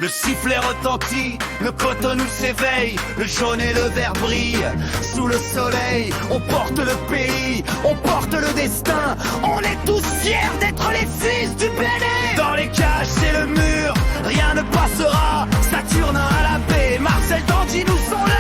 Le sifflet retentit, le Cotonou s'éveille, le jaune et le vert brillent sous le soleil. On porte le pays, on porte le destin. On est tous fiers d'être les fils du Bénin. Dans les cages c'est le mur, rien ne passera. Saturnin à la baie, Marcel Tandy nous sont là.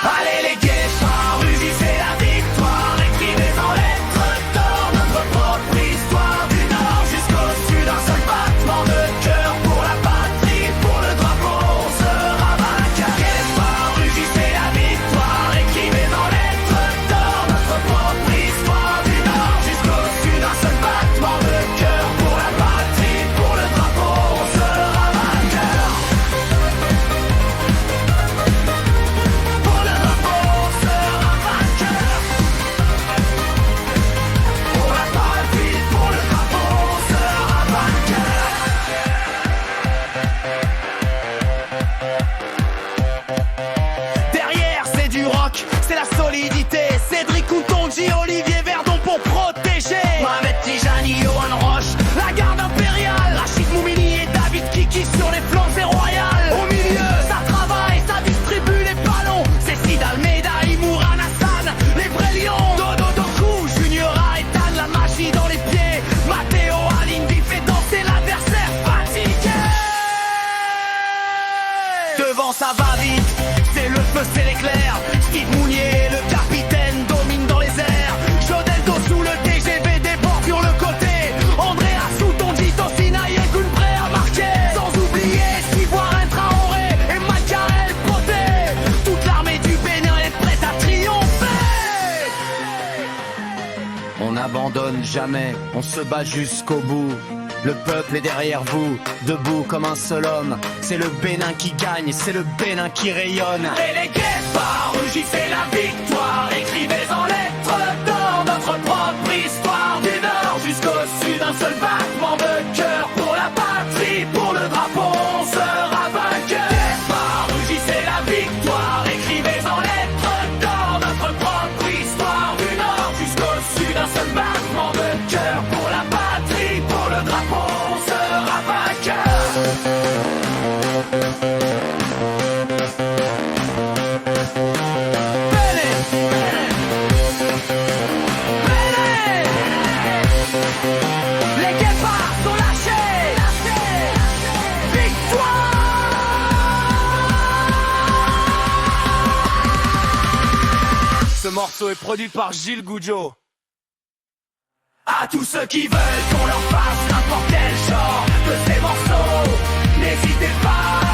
Allez les guépards, rugissez la victoire. Écrivez en lettres d'or notre propre histoire. Du nord jusqu'au sud, un seul battement de cœur. Pour la patrie, pour le drapeau, on sera vainqueur. Guépards, rugissez la victoire. Écrivez en lettres d'or notre propre histoire. Du nord jusqu'au sud, un seul battement de cœur. Pour la patrie, pour le drapeau, on sera vainqueur. Pour le drapeau, on sera vainqueur. Pour la patrie, pour le drapeau, on sera vainqueur. Derrière c'est du rock, c'est la solidité. Cédric Koutonji, Olivier Verdon pour protéger. Mohamed Tijani, Johan Roche, la garde impériale. Rachid Moumini et David Kiki sur les flancs et royales. Au milieu, ça travaille, ça distribue les ballons. C'est Sid Almeida, Imouran Hassan, les vrais lions. Dodo Doku, Junior Ethan, la magie dans les pieds. Matteo Alindi fait danser l'adversaire fatigué. Devant ça va vite, c'est le feu, c'est l'éclair. Steve Mounier, le capitaine, domine dans les airs. Jodeldo sous le TGV déborde sur le côté. Andrea Soutondi, Tosina Yegun prêt à marquer. Sans oublier Sivoire Traoré et Makarel Poté. Toute l'armée du Bénin est prête à triompher. On n'abandonne jamais, on se bat jusqu'au bout. Le peuple est derrière vous, debout comme un seul homme. C'est le Bénin qui gagne, c'est le Bénin qui rayonne. Et les guépards, rugissez la victoire. Écrivez en lettres d'or notre propre histoire. Du nord jusqu'au sud, un seul battement de cœur. Pour la patrie, pour le drapeau, on sera vainqueur. Guépards, rugissez la victoire. Écrivez en lettres d'or notre propre histoire. Du nord jusqu'au sud, un seul battement de cœur. Pour la patrie, pour le drapeau, on sera vainqueur. Bénin, Bénin, les guépards sont lâchés. Victoire. Ce morceau est produit par Gilles Goudio. À tous ceux qui veulent qu'on leur fasse n'importe quel genre de ces morceaux, n'hésitez pas